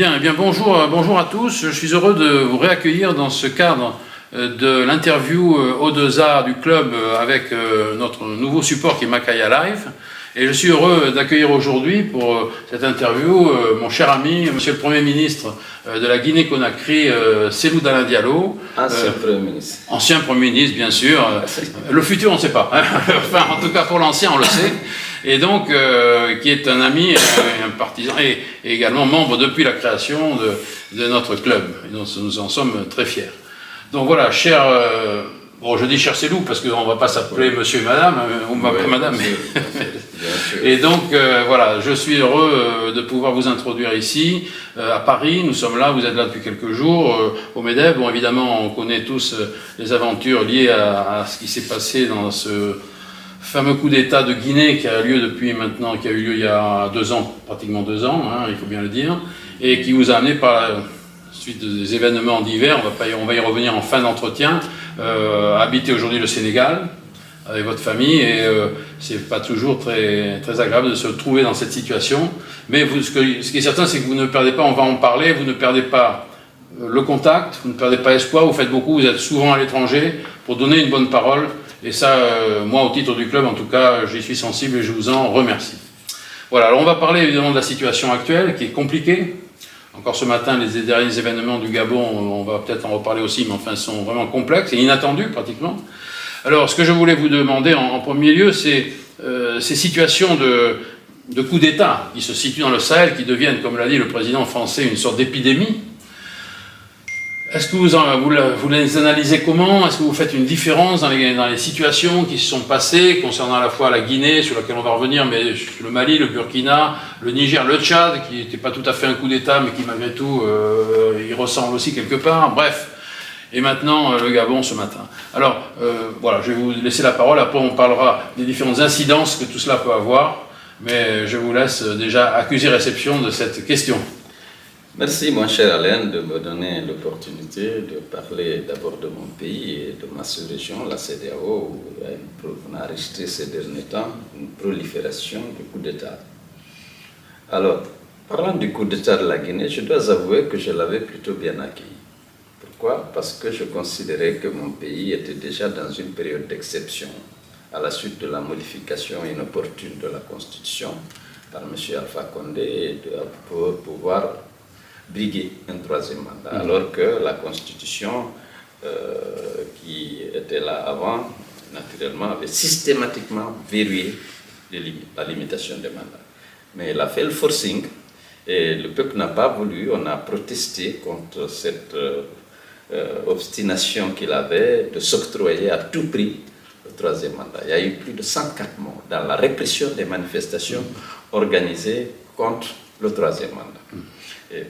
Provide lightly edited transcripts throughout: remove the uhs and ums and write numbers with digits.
Bien, eh bien bonjour à tous. Je suis heureux de vous réaccueillir dans ce cadre de l'interview O2A du club avec notre nouveau support qui est Makaya Live. Et je suis heureux d'accueillir aujourd'hui pour cette interview mon cher ami, monsieur le Premier ministre de la Guinée-Conakry, Cellou Dalein Diallo. Ancien Premier ministre. Ancien Premier ministre, bien sûr. Le futur, on ne sait pas. Enfin, en tout cas, pour l'ancien, on le sait. Et donc, qui est un ami, un partisan, et également membre depuis la création de notre club. Et donc, nous en sommes très fiers. Donc voilà, cher... bon, je dis cher Cellou, parce qu'on ne va pas s'appeler monsieur et madame, ou madame. Bien sûr. Et donc, voilà, je suis heureux de pouvoir vous introduire ici, à Paris. Nous sommes là, vous êtes là depuis quelques jours, au MEDEF. Bon, évidemment, on connaît tous les aventures liées à ce qui s'est passé dans ce fameux coup d'État de Guinée qui a lieu depuis maintenant, qui a eu lieu il y a 2 ans, pratiquement 2 ans, hein, il faut bien le dire, et qui vous a amené par la suite des événements divers, on va y revenir en fin d'entretien, habiter aujourd'hui le Sénégal avec votre famille, et c'est pas toujours très agréable de se trouver dans cette situation, mais ce qui est certain, c'est que vous ne perdez pas, on va en parler, vous ne perdez pas le contact, vous ne perdez pas espoir, vous faites beaucoup, vous êtes souvent à l'étranger pour donner une bonne parole, et ça, moi au titre du club en tout cas, j'y suis sensible et je vous en remercie. Voilà, alors on va parler évidemment de la situation actuelle qui est compliquée. Encore ce matin, les derniers événements du Gabon, on va peut-être en reparler aussi, mais enfin, sont vraiment complexes et inattendus pratiquement. Alors, ce que je voulais vous demander en premier lieu, c'est ces situations de coups d'État qui se situent dans le Sahel, qui deviennent, comme l'a dit le président français, une sorte d'épidémie. Est-ce que vous les analysez comment? Est-ce que vous faites une différence dans les situations qui se sont passées concernant à la fois la Guinée, sur laquelle on va revenir, mais le Mali, le Burkina, le Niger, le Tchad, qui n'était pas tout à fait un coup d'État, mais qui malgré tout, y ressemble aussi quelque part. Bref, et maintenant le Gabon ce matin. Alors, voilà, je vais vous laisser la parole, après on parlera des différentes incidences que tout cela peut avoir, mais je vous laisse déjà accuser réception de cette question. Merci mon cher Alain de me donner l'opportunité de parler d'abord de mon pays et de ma sous-région, la CEDEAO, où on a enregistré ces derniers temps une prolifération du coup d'État. Alors, parlant du coup d'État de la Guinée, je dois avouer que je l'avais plutôt bien accueilli. Pourquoi? Parce que je considérais que mon pays était déjà dans une période d'exception à la suite de la modification inopportune de la Constitution par M. Alpha Condé pour pouvoir briguer un 3e mandat, alors que la Constitution qui était là avant, naturellement, avait systématiquement verrouillé la limitation des mandats. Mais il a fait le forcing et le peuple n'a pas voulu, on a protesté contre cette obstination qu'il avait de s'octroyer à tout prix le 3e mandat. Il y a eu plus de 104 morts dans la répression des manifestations organisées contre le 3e mandat.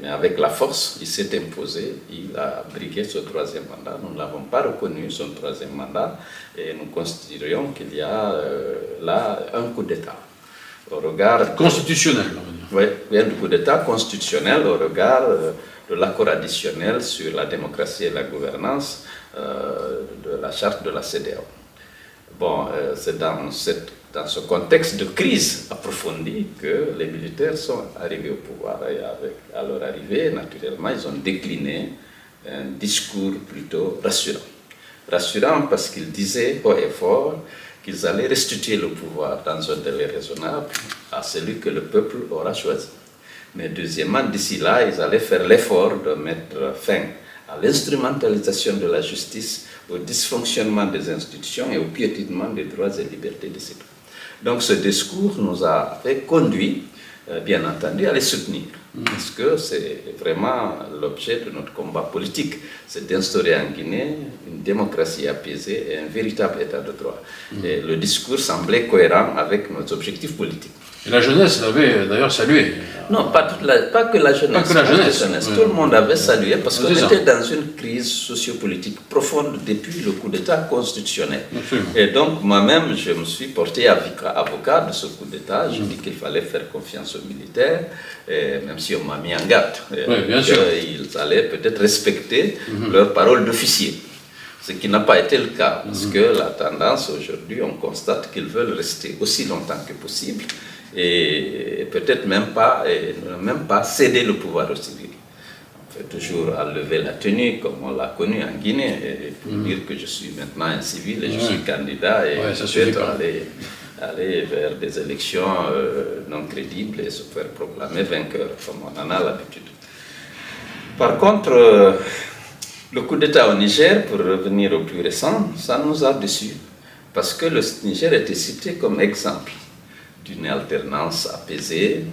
Mais avec la force, il s'est imposé, il a brigué ce 3e mandat. Nous ne l'avons pas reconnu, son 3e mandat, et nous considérons qu'il y a là un coup d'État. Au regard constitutionnel, on va dire. Oui, un coup d'État constitutionnel au regard de l'accord additionnel sur la démocratie et la gouvernance de la charte de la CEDEAO. Bon, c'est dans ce contexte de crise approfondie que les militaires sont arrivés au pouvoir. Et à leur arrivée, naturellement, ils ont décliné un discours plutôt rassurant. Rassurant parce qu'ils disaient haut et fort qu'ils allaient restituer le pouvoir dans un délai raisonnable à celui que le peuple aura choisi. Mais deuxièmement, d'ici là, ils allaient faire l'effort de mettre fin à l'instrumentalisation de la justice, au dysfonctionnement des institutions et au piétinement des droits et libertés des citoyens. Donc ce discours nous a conduit, bien entendu, à les soutenir. Parce que c'est vraiment l'objet de notre combat politique, c'est d'instaurer en Guinée une démocratie apaisée et un véritable état de droit. Et le discours semblait cohérent avec nos objectifs politiques. Et la jeunesse l'avait d'ailleurs salué. Non, pas que la jeunesse. Pas que la jeunesse. Tout le monde avait salué parce qu'on était dans une crise sociopolitique profonde depuis le coup d'État constitutionnel. Absolument. Et donc moi-même, je me suis porté avocat de ce coup d'État. Je dis qu'il fallait faire confiance aux militaires, et même si on m'a mis en garde. Ils allaient peut-être respecter leur parole d'officier. Ce qui n'a pas été le cas, parce que la tendance aujourd'hui, on constate qu'ils veulent rester aussi longtemps que possible et peut-être même pas céder le pouvoir aux civils. toujours à lever la tenue, comme on l'a connu en Guinée, et pour dire que je suis maintenant un civil et je suis candidat et peut-être aller vers des élections non crédibles et se faire proclamer vainqueur, comme on en a l'habitude. Par contre, le coup d'État au Niger, pour revenir au plus récent, ça nous a déçus, parce que le Niger était cité comme exemple d'une alternance apaisée.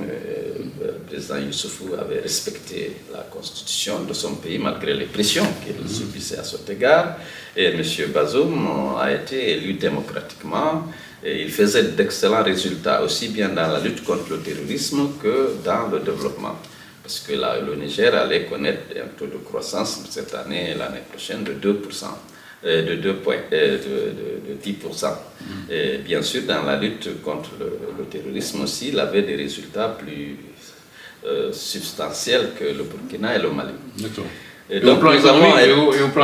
Le président Youssoufou avait respecté la constitution de son pays malgré les pressions qu'il subissait à cet égard. Et M. Bazoum a été élu démocratiquement et il faisait d'excellents résultats aussi bien dans la lutte contre le terrorisme que dans le développement. Parce que là, le Niger allait connaître un taux de croissance cette année et l'année prochaine de 2%. De 10%. Et bien sûr, dans la lutte contre le terrorisme aussi, il avait des résultats plus substantiels que le Burkina et le Mali. D'accord. Et au plan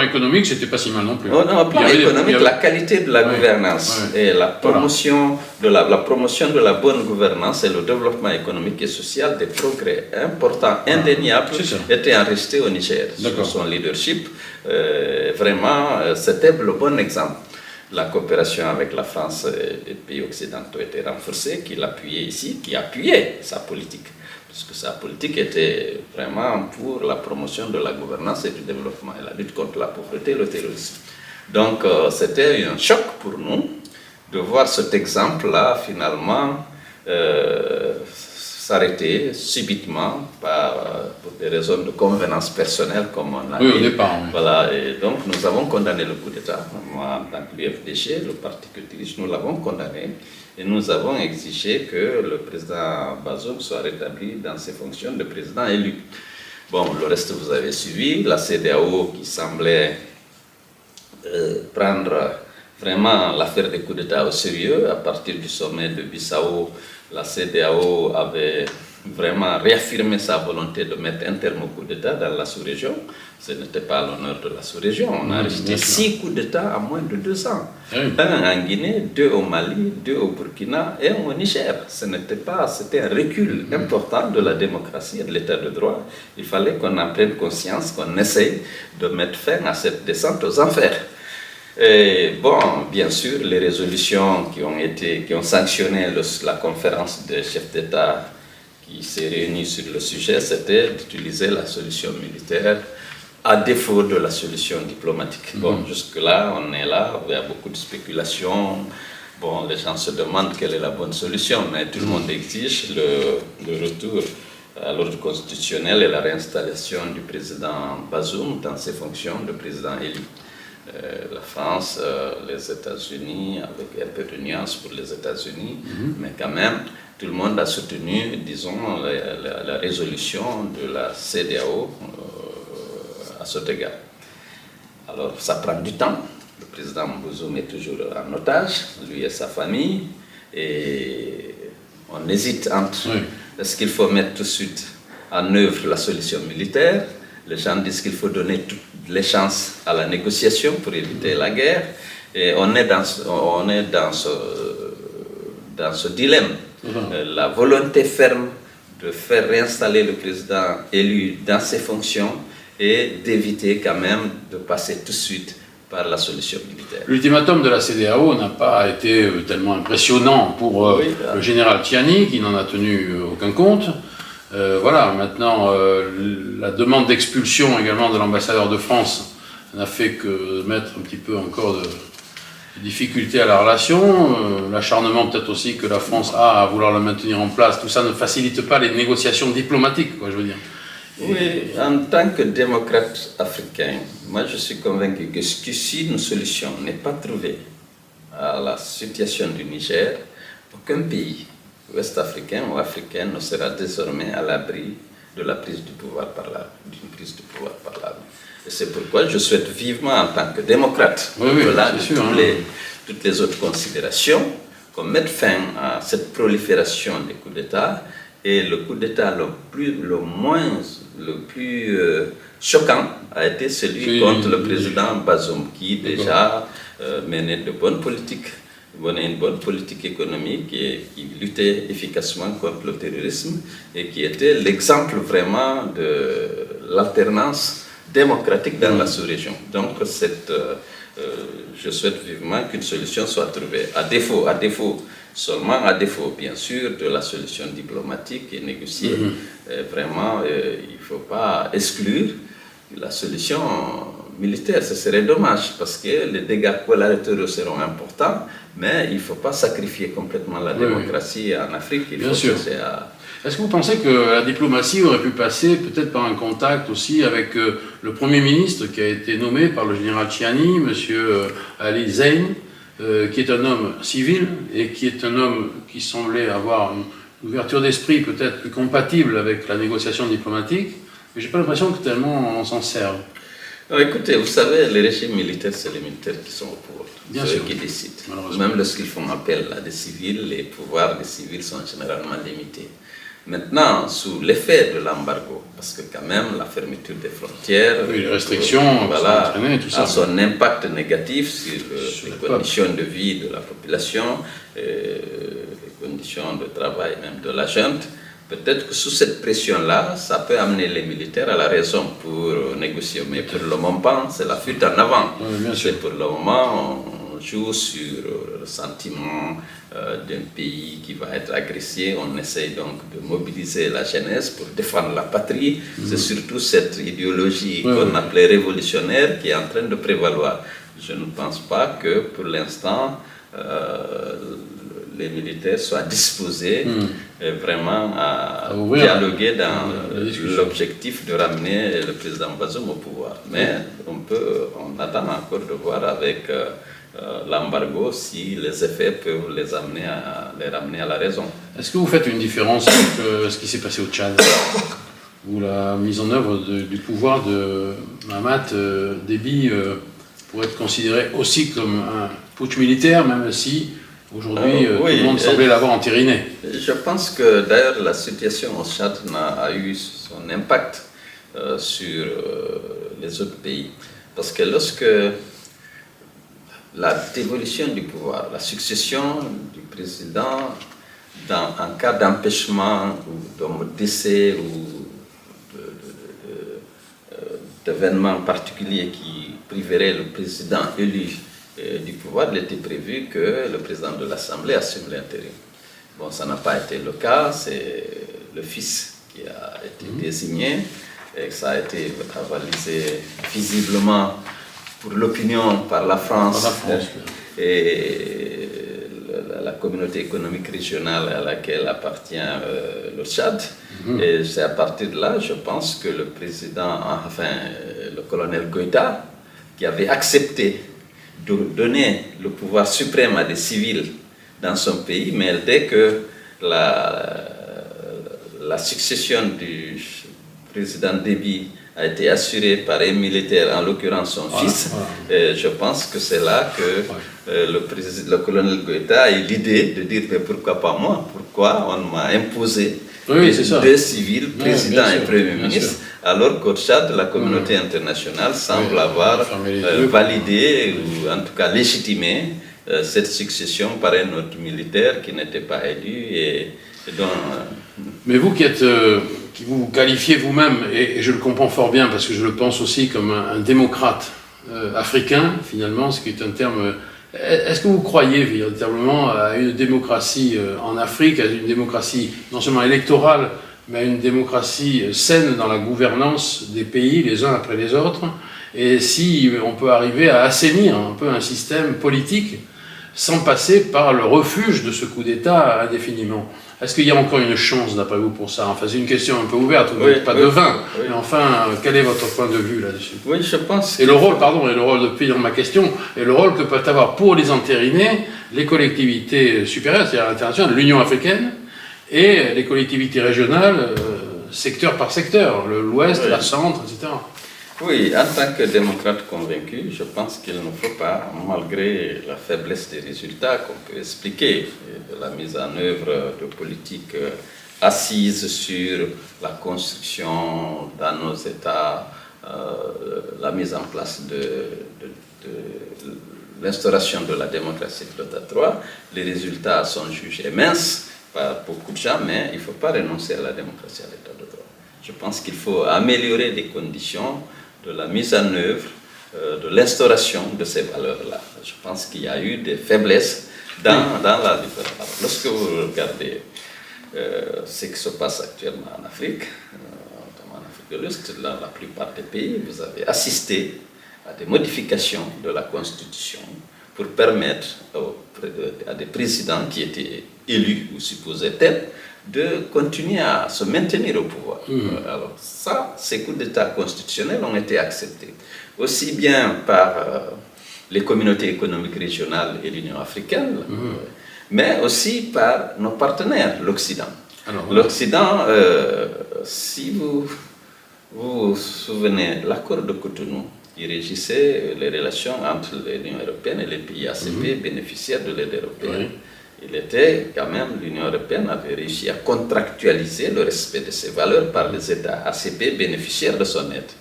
économique, c'était pas si mal non plus. Au plan économique, la qualité de la gouvernance et la promotion, de la bonne gouvernance et le développement économique et social, des progrès importants, indéniables, étaient enregistrés au Niger. Sur son leadership, vraiment, c'était le bon exemple. La coopération avec la France et les pays occidentaux était renforcée, qui appuyait sa politique. Parce que sa politique était vraiment pour la promotion de la gouvernance et du développement et la lutte contre la pauvreté et le terrorisme. Donc c'était un choc pour nous de voir cet exemple-là finalement s'arrêter subitement pour des raisons de convenance personnelle comme on a dit. Au départ. Oui. Voilà, et donc nous avons condamné le coup d'État. Moi, en tant que l'UFDG, le parti que je dirige, nous l'avons condamné. Et nous avons exigé que le président Bazoum soit rétabli dans ses fonctions de président élu. Bon, le reste vous avez suivi. La CEDEAO qui semblait prendre vraiment l'affaire des coups d'État au sérieux. À partir du sommet de Bissau, la CEDEAO avait vraiment réaffirmé sa volonté de mettre un terme au coup d'État dans la sous-région. Ce n'était pas l'honneur de la sous-région. On a enregistré 6 coups d'État en moins de 2 ans. Un en Guinée, 2 au Mali, 2 au Burkina et 1 au Niger. C'était un recul important de la démocratie et de l'état de droit. Il fallait qu'on en prenne conscience, qu'on essaye de mettre fin à cette descente aux enfers. Et bon, bien sûr, les résolutions qui ont sanctionné la conférence des chefs d'État qui s'est réunie sur le sujet, c'était d'utiliser la solution militaire à défaut de la solution diplomatique. Bon, jusque-là, on est là, il y a beaucoup de spéculations. Bon, les gens se demandent quelle est la bonne solution, mais tout le monde exige le retour à l'ordre constitutionnel et la réinstallation du président Bazoum dans ses fonctions de président élu. La France, les États-Unis, avec un peu de nuance pour les États-Unis, mais quand même, tout le monde a soutenu, disons, la résolution de la CEDEAO à cet égard. Alors, ça prend du temps. Le président Bazoum est toujours en otage, lui et sa famille, et on hésite entre est-ce qu'il faut mettre tout de suite en œuvre la solution militaire. Les gens disent qu'il faut donner toutes les chances à la négociation pour éviter la guerre. Et on est dans ce dilemme. La volonté ferme de faire réinstaller le président élu dans ses fonctions et d'éviter quand même de passer tout de suite par la solution militaire. L'ultimatum de la CEDEAO n'a pas été tellement impressionnant pour le général Tchiani, qui n'en a tenu aucun compte. Voilà, maintenant, la demande d'expulsion également de l'ambassadeur de France n'a fait que mettre un petit peu encore de difficultés à la relation. L'acharnement peut-être aussi que la France a à vouloir le maintenir en place, tout ça ne facilite pas les négociations diplomatiques, quoi, je veux dire. Oui, en tant que démocrate africain, moi je suis convaincu que si une solution n'est pas trouvée à la situation du Niger, aucun pays ouest-africain ou africain ne sera désormais à l'abri de la prise du pouvoir par d'une prise du pouvoir par l'armée. Et c'est pourquoi je souhaite vivement, en tant que démocrate, au-delà de toutes les autres considérations, qu'on mette fin à cette prolifération des coups d'État. Et le coup d'État le plus choquant a été celui contre le président Bazoum, qui déjà menait une bonne politique économique et qui luttait efficacement contre le terrorisme et qui était l'exemple vraiment de l'alternance démocratique dans la sous-région. Donc, je souhaite vivement qu'une solution soit trouvée. À défaut, seulement à défaut, bien sûr, de la solution diplomatique et négociée. Vraiment, il ne faut pas exclure la solution militaire. Ce serait dommage parce que les dégâts collatéraux seront importants, mais il ne faut pas sacrifier complètement la démocratie en Afrique. Il faut chercher à... Est-ce que vous pensez que la diplomatie aurait pu passer peut-être par un contact aussi avec le Premier ministre qui a été nommé par le général Chiani, M. Ali Zein, qui est un homme civil et qui est un homme qui semblait avoir une ouverture d'esprit peut-être plus compatible avec la négociation diplomatique, mais je n'ai pas l'impression que tellement on s'en serve. Non, écoutez, vous savez, les régimes militaires, c'est les militaires qui sont au pouvoir. C'est eux qui décident. Même lorsqu'ils font appel à des civils, les pouvoirs des civils sont généralement limités. Maintenant, sous l'effet de l'embargo, parce que quand même la fermeture des frontières, les restrictions, voilà, a son impact négatif sur les conditions de vie de la population, les conditions de travail même de la junte. Peut-être que sous cette pression-là, ça peut amener les militaires à la raison pour négocier. Mais pour le moment, c'est la fuite en avant. Pour le moment, on joue sur le sentiment d'un pays qui va être agressé. On essaye donc de mobiliser la jeunesse pour défendre la patrie. C'est surtout cette idéologie qu'on appelait révolutionnaire qui est en train de prévaloir. Je ne pense pas que pour l'instant, les militaires soient disposés vraiment à dialoguer dans l'objectif de ramener le président Bazoum au pouvoir. Mais on attend encore de voir avec l'embargo si les effets peuvent les ramener à la raison. Est-ce que vous faites une différence avec ce qui s'est passé au Tchad, où la mise en œuvre du pouvoir de Mahamat Déby pourrait être considérée aussi comme un putsch militaire, même si aujourd'hui tout le monde semblait l'avoir entériné? Je pense que d'ailleurs la situation au Tchad a eu son impact sur les autres pays. Parce que lorsque la dévolution du pouvoir, la succession du président en cas d'empêchement ou de décès ou d'événements particuliers qui priveraient le président élu du pouvoir, il était prévu que le président de l'Assemblée assume l'intérim. Bon, ça n'a pas été le cas, c'est le fils qui a été désigné et ça a été avalisé visiblement pour l'opinion par la France, et la communauté économique régionale à laquelle appartient le Tchad. Et c'est à partir de là, je pense que le président, le colonel Goïta, qui avait accepté de donner le pouvoir suprême à des civils dans son pays, mais dès que la succession du président Déby a été assurée par un militaire, en l'occurrence son fils, je pense que c'est là que le colonel Goïta a eu l'idée de dire mais pourquoi pas moi, pourquoi on m'a imposé deux civils, président et premier ministre, alors qu'au Tchad, la communauté internationale semble avoir validé, ou en tout cas légitimé, cette succession par un autre militaire qui n'était pas élu. Mais vous qui vous qualifiez vous-même, et je le comprends fort bien parce que je le pense aussi comme un démocrate africain, finalement, ce qui est un terme... Est-ce que vous croyez véritablement à une démocratie en Afrique, à une démocratie non seulement électorale, mais à une démocratie saine dans la gouvernance des pays, les uns après les autres, et si on peut arriver à assainir un peu un système politique sans passer par le refuge de ce coup d'État indéfiniment? Est-ce qu'il y a encore une chance, d'après vous, pour ça? Enfin, c'est une question un peu ouverte, vous n'êtes pas devin, mais enfin, quel est votre point de vue là-dessus? Oui, je pense... Et le rôle, depuis dans ma question, et le rôle que peuvent avoir pour les entériner les collectivités supérieures, c'est-à-dire internationales, l'Union africaine, et les collectivités régionales, secteur par secteur, l'Ouest, la Centre, etc. Oui, en tant que démocrate convaincu, je pense qu'il ne faut pas, malgré la faiblesse des résultats qu'on peut expliquer, de la mise en œuvre de politiques assises sur la construction dans nos États, la mise en place de l'instauration de la démocratie de l'État droit, les résultats sont jugés minces par beaucoup de gens, mais il ne faut pas renoncer à la démocratie à l'État de droit. Je pense qu'il faut améliorer les conditions de la mise en œuvre, de l'instauration de ces valeurs-là. Je pense qu'il y a eu des faiblesses dans la différence. Lorsque vous regardez ce qui se passe actuellement en Afrique, notamment en Afrique de l'Ouest, dans la plupart des pays, vous avez assisté à des modifications de la Constitution pour permettre à des présidents qui étaient élus ou supposés tels de continuer à se maintenir au pouvoir. Alors ça, ces coups d'État constitutionnels ont été acceptés, aussi bien par les communautés économiques régionales et l'Union africaine, mais aussi par nos partenaires, l'Occident. L'Occident, si vous vous souvenez, l'accord de Cotonou, qui régissait les relations entre l'Union européenne et les pays ACP bénéficiaires de l'aide européenne. Il était quand même, l'Union européenne avait réussi à contractualiser le respect de ces valeurs par les États ACP bénéficiaires de son aide.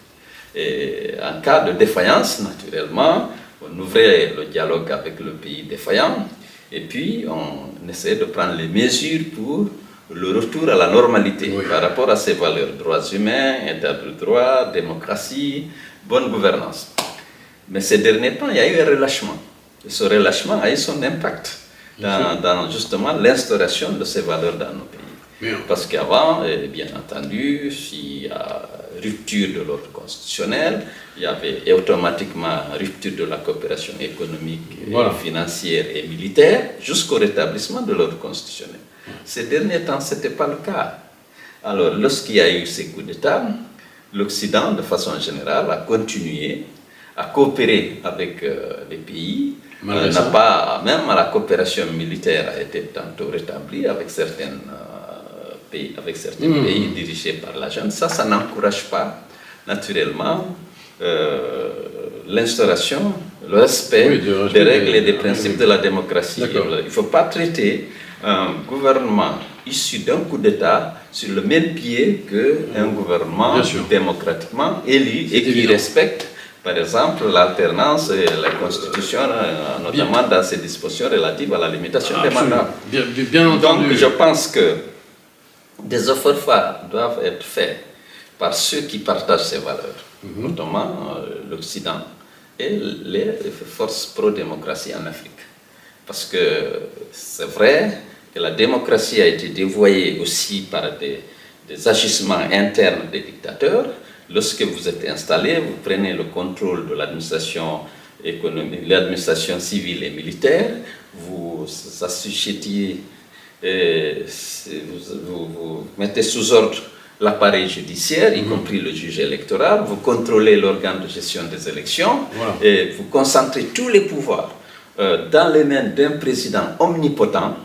Et en cas de défaillance, naturellement, on ouvrait le dialogue avec le pays défaillant et puis on essayait de prendre les mesures pour le retour à la normalité par rapport à ces valeurs, droits humains, état de droit, démocratie, bonne gouvernance. Mais ces derniers temps, il y a eu un relâchement. Et ce relâchement a eu son impact dans justement l'instauration de ces valeurs dans nos pays. Parce qu'avant, bien entendu, s'il y a rupture de l'ordre constitutionnel, il y avait automatiquement rupture de la coopération économique, financière et militaire, jusqu'au rétablissement de l'ordre constitutionnel. Ces derniers temps, ce n'était pas le cas. Alors, lorsqu'il y a eu ces coups d'État, l'Occident, de façon générale, a continué à coopérer avec les pays. Même la coopération militaire a été tantôt rétablie avec certains pays, pays dirigés par la junte. Ça n'encourage pas, naturellement, l'instauration, le respect des règles et des principes de la démocratie. Il ne faut pas traiter un gouvernement issu d'un coup d'État sur le même pied qu'un gouvernement démocratiquement élu et qui respecte, par exemple, l'alternance et la Constitution, notamment dans ses dispositions relatives à la limitation des mandats. Bien entendu. Donc, je pense que des efforts forts doivent être faits par ceux qui partagent ces valeurs, notamment l'Occident et les forces pro-démocratie en Afrique. Parce que c'est vrai que la démocratie a été dévoyée aussi par des agissements internes des dictateurs. Lorsque vous êtes installé, vous prenez le contrôle de l'administration économique, l'administration civile et militaire, vous assujettiez, vous mettez sous ordre l'appareil judiciaire, y compris le juge électoral, vous contrôlez l'organe de gestion des élections et vous concentrez tous les pouvoirs dans les mains d'un président omnipotent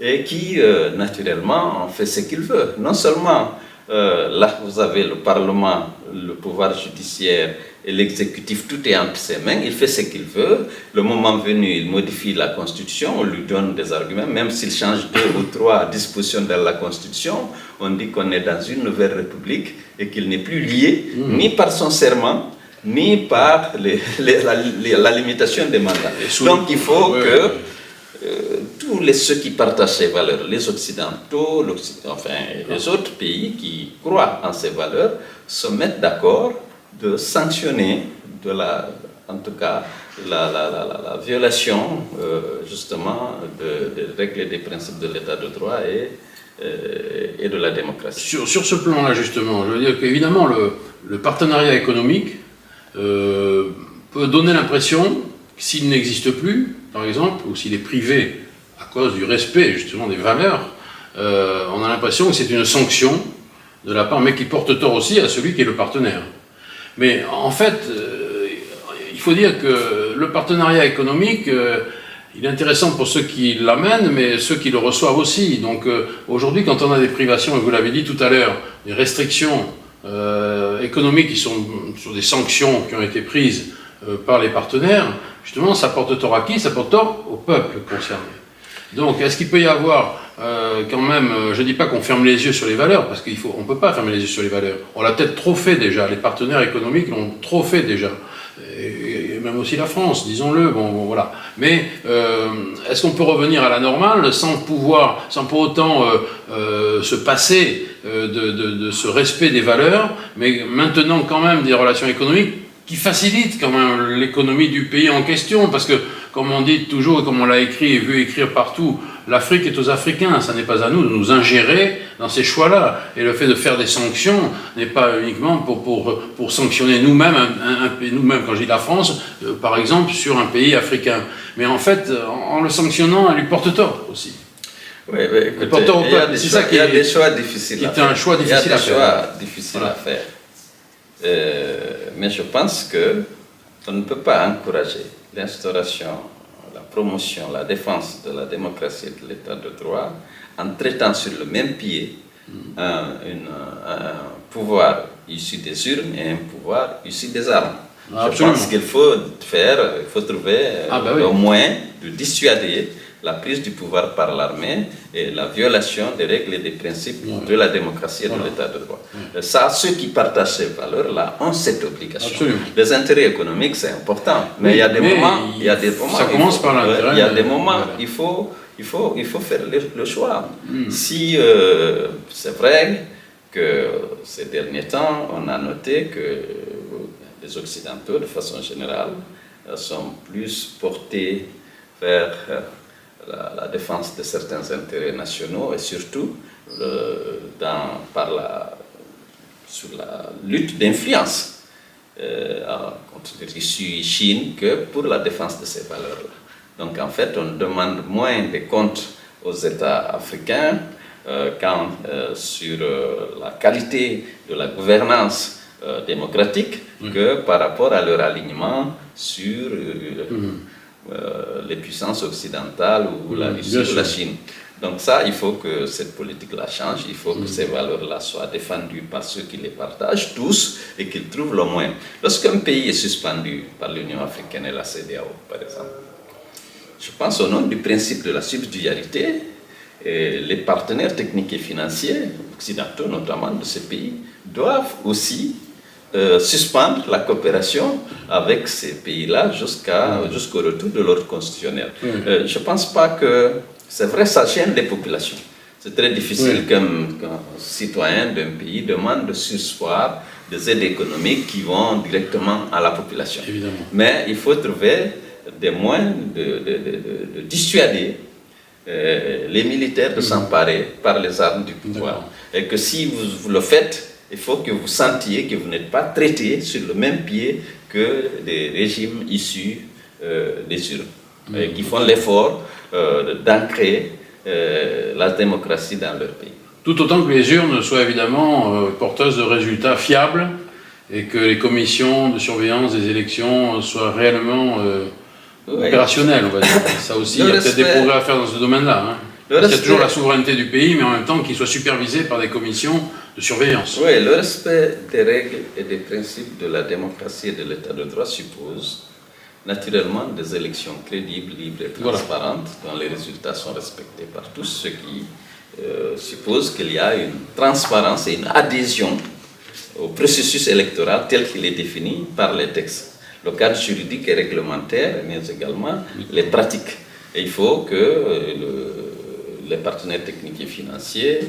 et qui, naturellement, fait ce qu'il veut. Non seulement, là, vous avez le Parlement, le pouvoir judiciaire et l'exécutif, tout est entre ses mains, il fait ce qu'il veut. Le moment venu, il modifie la Constitution, on lui donne des arguments, même s'il change 2 ou 3 dispositions dans la Constitution, on dit qu'on est dans une nouvelle république et qu'il n'est plus lié ni par son serment, ni par la limitation des mandats. Donc il faut que tous ceux qui partagent ces valeurs, les Occidentaux, les autres pays qui croient en ces valeurs, se mettent d'accord de sanctionner, en tout cas, la violation justement des règles et des principes de l'état de droit et de la démocratie. Sur ce plan-là, justement, je veux dire qu'évidemment, le partenariat économique peut donner l'impression que s'il n'existe plus, par exemple, ou s'il est privé à cause du respect justement des valeurs, on a l'impression que c'est une sanction de la part, mais qui porte tort aussi à celui qui est le partenaire. Mais en fait, il faut dire que le partenariat économique, il est intéressant pour ceux qui l'amènent, mais ceux qui le reçoivent aussi. Donc aujourd'hui, quand on a des privations, et vous l'avez dit tout à l'heure, des restrictions économiques qui sont sur des sanctions qui ont été prises par les partenaires, justement, ça porte tort à qui? Ça porte tort au peuple concerné. Donc, est-ce qu'il peut y avoir quand même, je ne dis pas qu'on ferme les yeux sur les valeurs, parce qu'on ne peut pas fermer les yeux sur les valeurs. On l'a peut-être trop fait déjà, les partenaires économiques l'ont trop fait déjà. Et et même aussi la France, disons-le, bon, voilà. Mais est-ce qu'on peut revenir à la normale sans pour autant se passer de ce respect des valeurs, mais maintenant quand même des relations économiques qui facilitent quand même l'économie du pays en question, parce que, comme on dit toujours, et comme on l'a écrit et vu écrire partout, l'Afrique est aux Africains, ça n'est pas à nous de nous ingérer dans ces choix-là. Et le fait de faire des sanctions n'est pas uniquement pour sanctionner nous-mêmes, nous-mêmes, quand je dis la France, par exemple, sur un pays africain. Mais en fait, en le sanctionnant, elle lui porte tort aussi. Oui, écoutez, il y a des choix difficiles à faire. Un choix difficile à faire. Il y a des choix difficiles à faire. Mais je pense qu'on ne peut pas encourager l'instauration, la promotion, la défense de la démocratie et de l'état de droit en traitant sur le même pied un pouvoir issu des urnes et un pouvoir issu des armes. Absolument. Je pense qu'il faut trouver le moyen de dissuader la prise du pouvoir par l'armée et la violation des règles et des principes de la démocratie et de l'état de droit. Ça, ceux qui partagent ces valeurs-là ont cette obligation. Absolument. Les intérêts économiques, c'est important, mais il y a des moments... Ça commence par l'intérêt. Il y a des moments, il faut faire le choix. Si c'est vrai que ces derniers temps, on a noté que les Occidentaux, de façon générale, sont plus portés vers la défense de certains intérêts nationaux et surtout sur la lutte d'influence contre Russie et Chine que pour la défense de ces valeurs-là. Donc en fait, on demande moins de comptes aux États africains sur la qualité de la gouvernance démocratique que par rapport à leur alignement sur les puissances occidentales ou la Russie ou la Chine. Donc ça, il faut que cette politique-là change, il faut que ces valeurs-là soient défendues par ceux qui les partagent tous et qu'ils trouvent le moyen. Lorsqu'un pays est suspendu par l'Union africaine et la CEDEAO, par exemple, je pense au nom du principe de la subsidiarité, les partenaires techniques et financiers, occidentaux notamment de ces pays, doivent aussi suspendre la coopération avec ces pays-là jusqu'au retour de l'ordre constitutionnel. Je ne pense pas que... C'est vrai, ça gêne les populations. C'est très difficile qu'un citoyen d'un pays demande de surseoir des aides économiques qui vont directement à la population. Évidemment. Mais il faut trouver des moyens de dissuader les militaires de s'emparer par les armes du pouvoir. Et que si vous le faites, il faut que vous sentiez que vous n'êtes pas traité sur le même pied que des régimes issus des urnes, et qui font l'effort d'ancrer la démocratie dans leur pays. Tout autant que les urnes soient évidemment porteuses de résultats fiables et que les commissions de surveillance des élections soient réellement opérationnelles, on va dire. Ça aussi, il y a peut-être des progrès à faire dans ce domaine-là. Hein. Parce qu'il y a toujours la souveraineté du pays, mais en même temps qu'il soit supervisé par des commissions de surveillance. Oui, le respect des règles et des principes de la démocratie et de l'état de droit suppose naturellement des élections crédibles, libres et transparentes, dont les résultats sont respectés par tous, ce qui suppose qu'il y a une transparence et une adhésion au processus électoral tel qu'il est défini par les textes, le cadre juridique et réglementaire, mais également les pratiques. Et il faut que les partenaires techniques et financiers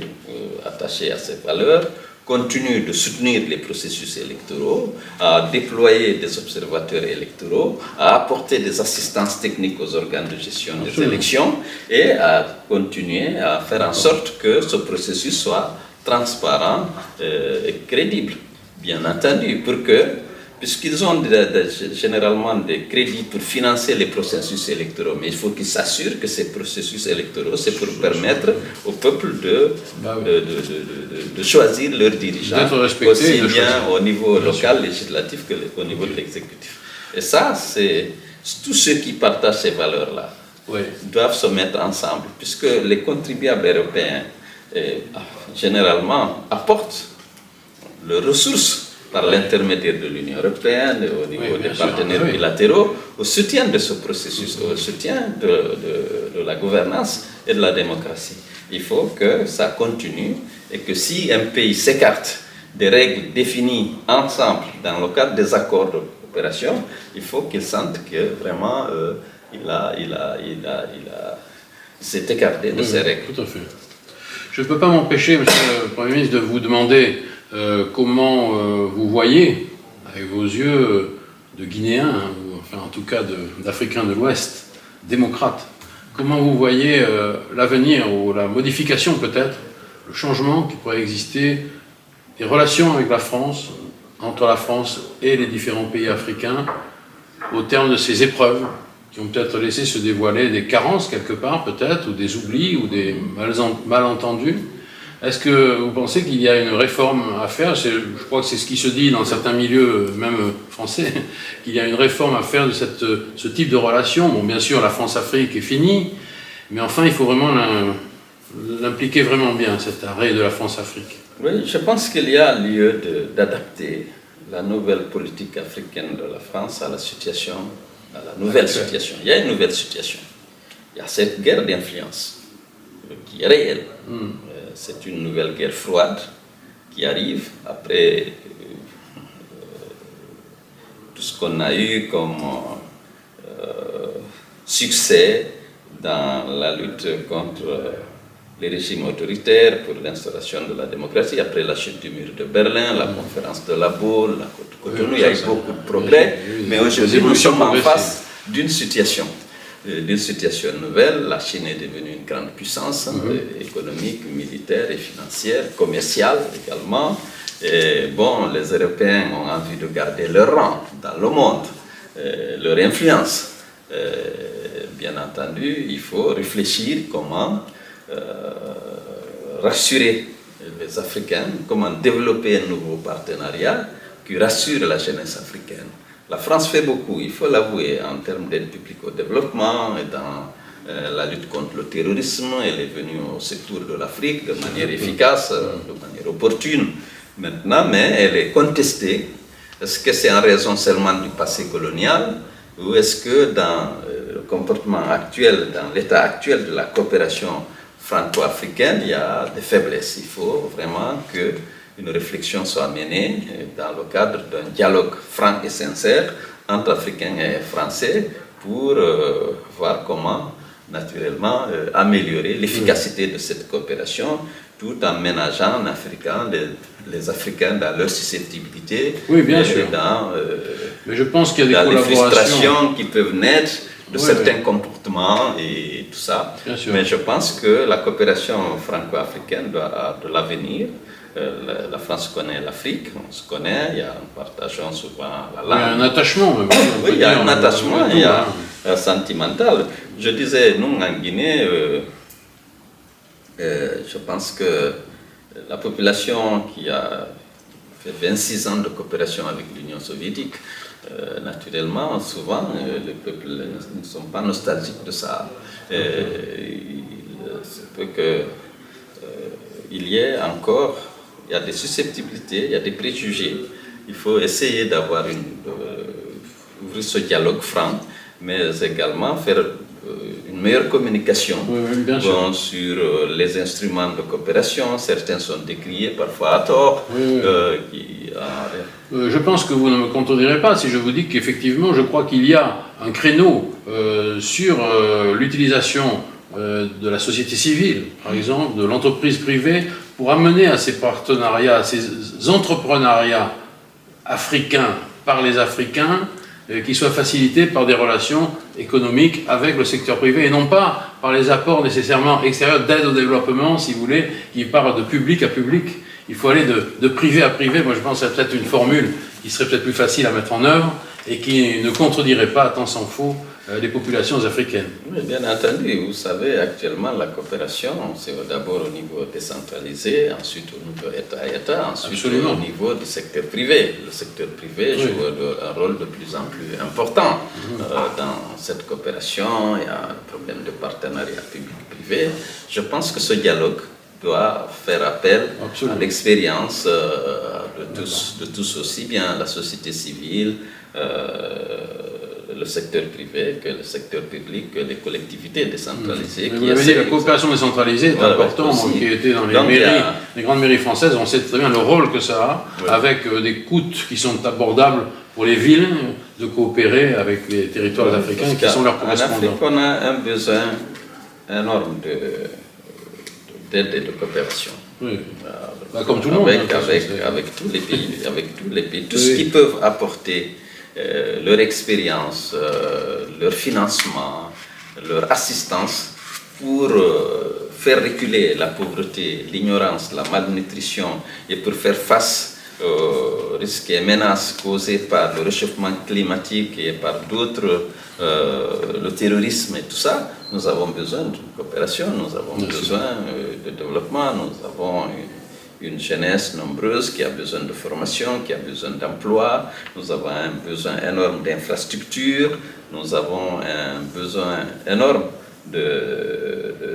attachés à ces valeurs continuent de soutenir les processus électoraux, à déployer des observateurs électoraux, à apporter des assistances techniques aux organes de gestion des élections et à continuer à faire en sorte que ce processus soit transparent et crédible, bien entendu, pour que, puisqu'ils ont généralement des crédits pour financer les processus électoraux, mais il faut qu'ils s'assurent que ces processus électoraux, c'est pour permettre au peuple de choisir leurs dirigeants, aussi bien au niveau local, législatif, qu'au niveau de l'exécutif. Et ça, c'est tous ceux qui partagent ces valeurs-là doivent se mettre ensemble, puisque les contribuables européens, généralement, apportent leurs ressources par l'intermédiaire de l'Union européenne, au niveau des partenaires bilatéraux, au soutien de ce processus, au soutien de la gouvernance et de la démocratie. Il faut que ça continue et que si un pays s'écarte des règles définies ensemble dans le cadre des accords coopération, il faut qu'il sente que vraiment il s'est écarté de ses règles. Tout à fait. Je ne peux pas m'empêcher, Monsieur le Premier ministre, de vous demander comment vous voyez, avec vos yeux de Guinéen, hein, ou enfin en tout cas d'Africain de l'Ouest, démocrate, comment vous voyez l'avenir ou la modification peut-être, le changement qui pourrait exister des relations avec la France, entre la France et les différents pays africains, au terme de ces épreuves qui ont peut-être laissé se dévoiler des carences quelque part peut-être, ou des oublis, ou des malentendus. Est-ce que vous pensez qu'il y a une réforme à faire? Je crois que c'est ce qui se dit dans certains milieux, même français, qu'il y a une réforme à faire de ce type de relation. Bon, bien sûr, la France-Afrique est finie, mais enfin, il faut vraiment l'impliquer vraiment bien, cet arrêt de la France-Afrique. Oui, je pense qu'il y a lieu d'adapter la nouvelle politique africaine de la France à la situation, à la nouvelle situation. Il y a une nouvelle situation. Il y a cette guerre d'influence qui est réelle. C'est une nouvelle guerre froide qui arrive après tout ce qu'on a eu comme succès dans la lutte contre les régimes autoritaires pour l'instauration de la démocratie, après la chute du mur de Berlin, la conférence de La Baule, la Cotonou, il y a eu beaucoup de progrès, mais aujourd'hui nous sommes en face d'une situation nouvelle. La Chine est devenue une grande puissance économique, militaire et financière, commerciale également. Et bon, les Européens ont envie de garder leur rang dans le monde, leur influence. Bien entendu, il faut réfléchir comment rassurer les Africains, comment développer un nouveau partenariat qui rassure la jeunesse africaine. La France fait beaucoup, il faut l'avouer, en termes d'aide publique au développement et dans la lutte contre le terrorisme. Elle est venue au secours de l'Afrique de manière efficace, de manière opportune maintenant, mais elle est contestée. Est-ce que c'est en raison seulement du passé colonial ou est-ce que dans le comportement actuel, dans l'état actuel de la coopération franco-africaine, il y a des faiblesses? Il faut vraiment qu'une réflexion soit menée dans le cadre d'un dialogue franc et sincère entre Africains et Français pour voir comment, naturellement, améliorer l'efficacité de cette coopération tout en ménageant les Africains dans leur susceptibilité, oui, bien sûr. Mais je pense qu'il y a des collaborations. Les frustrations qui peuvent naître de certains comportements et tout ça. Mais je pense que la coopération franco-africaine doit avoir de l'avenir. La France connaît l'Afrique, on se connaît, nous partageons souvent la langue. Il y a un attachement. Oui, il y a un attachement, il y a un sentimental. Je disais, nous, en Guinée, je pense que la population qui a fait 26 ans de coopération avec l'Union soviétique, naturellement, souvent, les peuples ne sont pas nostalgiques de ça. C'est peu qu'il y ait encore, il y a des susceptibilités, il y a des préjugés. Il faut essayer ouvrir ce dialogue franc, mais également faire une meilleure communication sur les instruments de coopération. Certains sont décriés parfois à tort. Je pense que vous ne me contredirez pas si je vous dis qu'effectivement, je crois qu'il y a un créneau sur l'utilisation de la société civile, par exemple, de l'entreprise privée, pour amener à ces partenariats, à ces entrepreneuriats africains par les Africains, qui soient facilités par des relations économiques avec le secteur privé et non pas par les apports nécessairement extérieurs d'aide au développement, si vous voulez, qui parlent de public à public. Il faut aller de privé à privé. Moi, je pense que c'est peut-être une formule qui serait peut-être plus facile à mettre en œuvre et qui ne contredirait pas, tant s'en faut, les populations africaines. Mais bien entendu, vous savez, actuellement, la coopération, c'est d'abord au niveau décentralisé, ensuite au niveau État, ensuite Absolument. Au niveau du secteur privé. Le secteur privé joue un rôle de plus en plus important dans cette coopération. Il y a un problème de partenariat public-privé. Je pense que ce dialogue doit faire appel à l'expérience de tous, aussi bien la société civile, le secteur privé, que le secteur public, que les collectivités décentralisées. Vous avez dit la coopération décentralisée est importante. Moi qui étais dans les grandes mairies françaises, on sait très bien le rôle que ça a, avec des coûts qui sont abordables pour les villes de coopérer avec les territoires africains qui sont leurs correspondants. En Afrique, on a un besoin énorme d'aide et de coopération. Oui. Comme tout le monde. Avec tous les pays, tout ce qu'ils peuvent apporter, leur expérience, leur financement, leur assistance pour faire reculer la pauvreté, l'ignorance, la malnutrition et pour faire face aux risques et menaces causés par le réchauffement climatique et par d'autres, le terrorisme et tout ça, nous avons besoin de coopération, nous avons besoin de développement, nous avons une jeunesse nombreuse qui a besoin de formation, qui a besoin d'emploi, nous avons un besoin énorme d'infrastructures, nous avons un besoin énorme de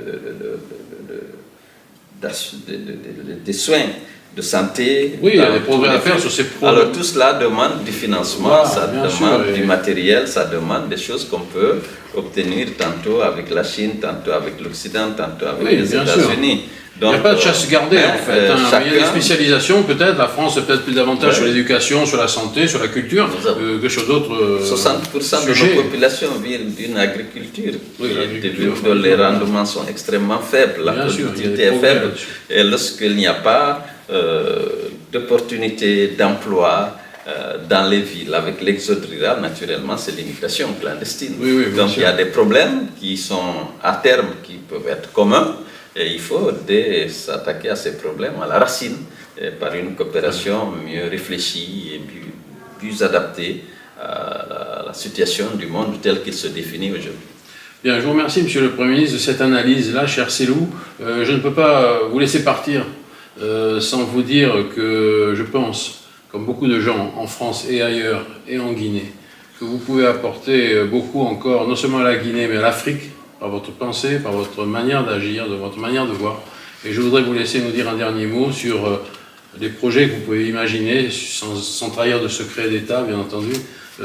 soins de santé. Oui, il y a des progrès à faire sur ces projets. Alors tout cela demande du financement, ça demande du matériel, ça demande des choses qu'on peut obtenir tantôt avec la Chine, tantôt avec l'Occident, tantôt avec les États-Unis. Il n'y a pas de chasse gardée en fait. Il y a des spécialisations peut-être. La France a peut-être plus d'avantages sur l'éducation, sur la santé, sur la culture que sur d'autres 60% de nos populations vivent d'une agriculture dont les rendements sont extrêmement faibles, la productivité est faible. Et lorsqu'il n'y a pas d'opportunités d'emploi dans les villes, avec l'exode rural, naturellement, c'est l'immigration clandestine. Donc il y a des problèmes qui sont à terme, qui peuvent être communs. Et il faut s'attaquer à ces problèmes à la racine, par une coopération mieux réfléchie et plus adaptée à la situation du monde tel qu'il se définit aujourd'hui. Bien, je vous remercie, Monsieur le Premier ministre, de cette analyse-là, cher Cellou. Je ne peux pas vous laisser partir sans vous dire que je pense, comme beaucoup de gens en France et ailleurs, et en Guinée, que vous pouvez apporter beaucoup encore, non seulement à la Guinée, mais à l'Afrique, par votre pensée, par votre manière d'agir, de votre manière de voir. Et je voudrais vous laisser nous dire un dernier mot sur les projets que vous pouvez imaginer, sans trahir de secret d'État, bien entendu,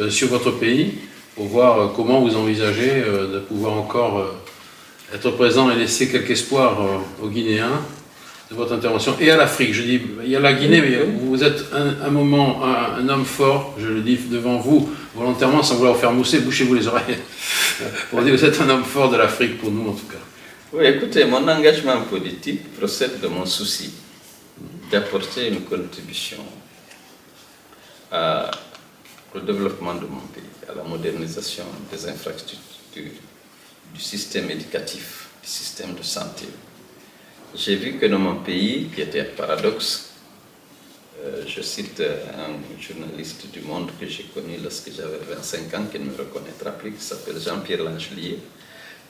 sur votre pays, pour voir comment vous envisagez de pouvoir encore être présent et laisser quelque espoir aux Guinéens de votre intervention. Et à l'Afrique, je dis, il y a la Guinée, mais vous êtes un homme fort, je le dis devant vous, volontairement, sans vouloir vous faire mousser, bouchez-vous les oreilles, pour dire que vous êtes un homme fort de l'Afrique, pour nous en tout cas. Oui, écoutez, mon engagement politique procède de mon souci d'apporter une contribution au développement de mon pays, à la modernisation des infrastructures, du système éducatif, du système de santé. J'ai vu que dans mon pays, qui était un paradoxe, je cite un journaliste du Monde que j'ai connu lorsque j'avais 25 ans, qui ne me reconnaîtra plus, qui s'appelle Jean-Pierre Langelier,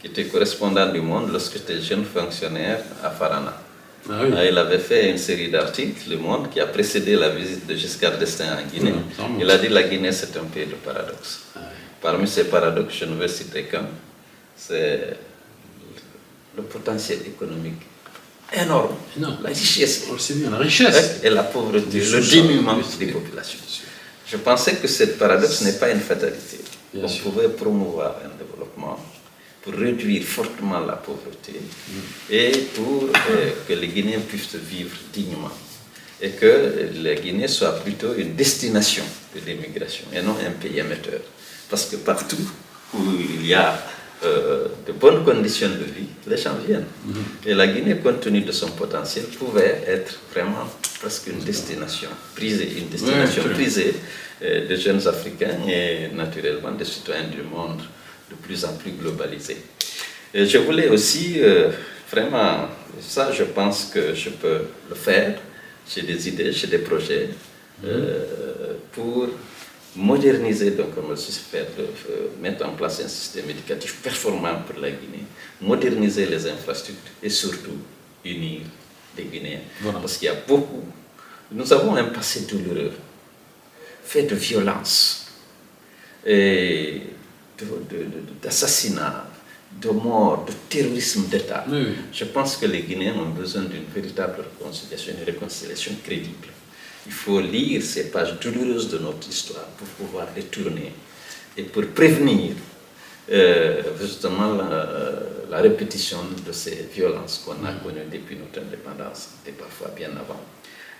qui était correspondant du Monde lorsque j'étais jeune fonctionnaire à Farana. Il avait fait une série d'articles, Le Monde, qui a précédé la visite de Giscard d'Estaing en Guinée. Il a dit que la Guinée, c'est un pays de paradoxes. Parmi ces paradoxes, je ne vais citer qu'un, c'est le potentiel économique énorme, la richesse, la richesse et la pauvreté, le dénuement des populations. Je pensais que ce paradoxe n'est pas une fatalité. On pouvait promouvoir un développement pour réduire fortement la pauvreté et pour que les Guinéens puissent vivre dignement et que la Guinée soit plutôt une destination de l'immigration et non un pays émetteur. Parce que partout où il y a de bonnes conditions de vie, les gens viennent. Et la Guinée, compte tenu de son potentiel, pouvait être vraiment presque une destination prisée, prisée des jeunes Africains et naturellement des citoyens du monde de plus en plus globalisés. Et je voulais aussi vraiment, ça je pense que je peux le faire, j'ai des idées, j'ai des projets pour moderniser, donc comme je sais faire, mettre en place un système éducatif performant pour la Guinée, moderniser les infrastructures et surtout unir les Guinéens. Parce qu'il y a beaucoup, nous avons un passé douloureux, fait de violence, et d'assassinats, de morts, de terrorisme d'État. Je pense que les Guinéens ont besoin d'une véritable réconciliation, une réconciliation crédible. Il faut lire ces pages douloureuses de notre histoire pour pouvoir les tourner et pour prévenir justement la répétition de ces violences qu'on a connues depuis notre indépendance et parfois bien avant.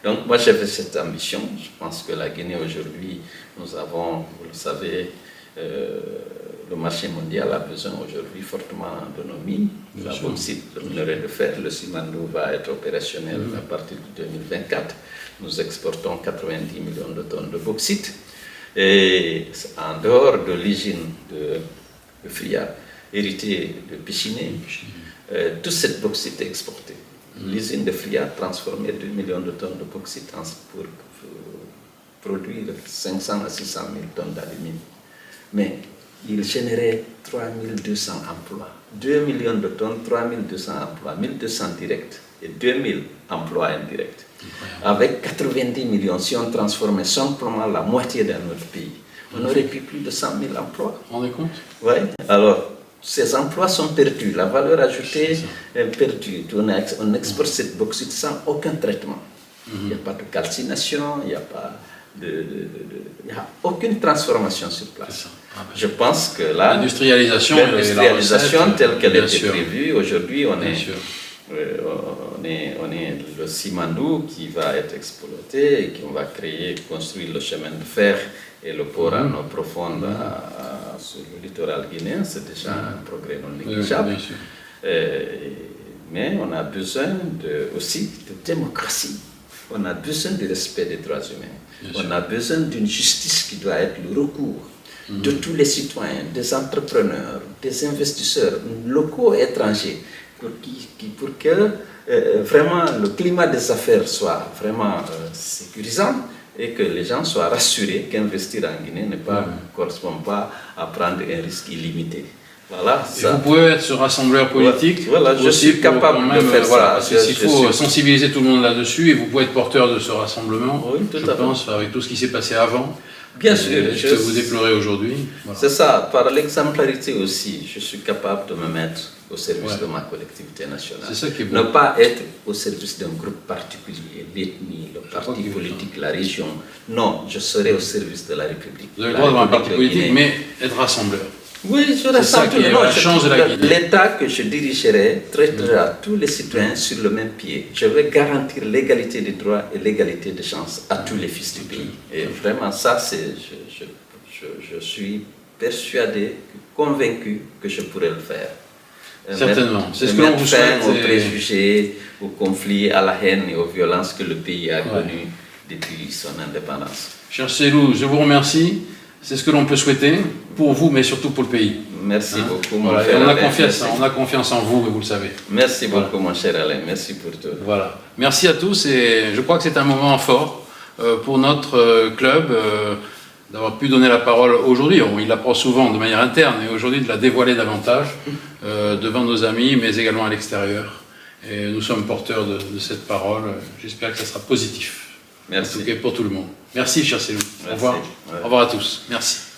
Donc moi j'avais cette ambition. Je pense que la Guinée aujourd'hui, nous avons, vous le savez, le marché mondial a besoin aujourd'hui fortement de nos mines. La bauxite, le minerai de fer, le Simandou va être opérationnel à partir de 2024. Nous exportons 90 millions de tonnes de bauxite. Et en dehors de l'usine de Fria, héritée de Pichiné, toute cette bauxite est exportée. L'usine de Fria transformait 2 millions de tonnes de bauxite pour produire 500 à 600 000 tonnes d'alumine. Mais il générait 3200 emplois. 2 millions de tonnes, 3200 emplois, 1200 directs et 2000 emplois indirects. Avec 90 millions, si on transformait simplement la moitié dans notre pays, on aurait pu plus de 100 000 emplois. Vous vous rendez compte? Oui, alors ces emplois sont perdus, la valeur ajoutée est perdue. On exporte cette bauxite sans aucun traitement. Il n'y a pas de calcination, il n'y a pas il n'y a aucune transformation sur place. Je pense que là, l'industrialisation telle qu'elle était prévue, aujourd'hui on est le Simandou qui va être exploité et qu'on va construire le chemin de fer et le port en eau profonde sur le littoral guinéen. C'est déjà un progrès non négligeable. Mais on a besoin aussi de démocratie. On a besoin du respect des droits humains. On a besoin d'une justice qui doit être le recours de tous les citoyens, des entrepreneurs, des investisseurs locaux et étrangers, pour que vraiment le climat des affaires soit vraiment sécurisant et que les gens soient rassurés qu'investir en Guinée ne correspond pas à prendre un risque illimité. Voilà, vous pouvez être ce rassembleur politique. Voilà, je suis capable de faire ça. Il faut sensibiliser tout le monde là-dessus et vous pouvez être porteur de ce rassemblement, je pense, avec tout ce qui s'est passé avant. Bien sûr. Ce que vous déplorez aujourd'hui. Voilà. C'est ça, par l'exemplarité aussi, je suis capable de me mettre au service de ma collectivité nationale. C'est ça qui est beau. Ne pas être au service d'un groupe particulier, l'ethnie, le parti politique, la région. Non, je serai au service de la République. Vous avez le droit d'avoir un parti politique, mais être rassembleur. Oui, je ressens l'État que je dirigerai traitera tous les citoyens sur le même pied. Je vais garantir l'égalité des droits et l'égalité des chances à tous les fils du pays. Et vraiment, ça, je suis persuadé, convaincu que je pourrais le faire. Certainement. C'est ce que l'on vous souhaite. Aux préjugés, aux conflits, à la haine et aux violences que le pays a connues depuis son indépendance. Cher Cellou, je vous remercie. C'est ce que l'on peut souhaiter pour vous, mais surtout pour le pays. Merci beaucoup, mon voilà. cher On Alain. a confiance en vous, et vous le savez. Merci beaucoup, mon cher Alain. Merci pour tout. Voilà. Merci à tous et je crois que c'est un moment fort pour notre club d'avoir pu donner la parole aujourd'hui. Il la prend souvent de manière interne et aujourd'hui de la dévoiler davantage devant nos amis, mais également à l'extérieur. Et nous sommes porteurs de cette parole. J'espère que ça sera positif. Merci. En tout cas pour tout le monde. Merci, cher Cellou. Au revoir. Au revoir à tous. Merci.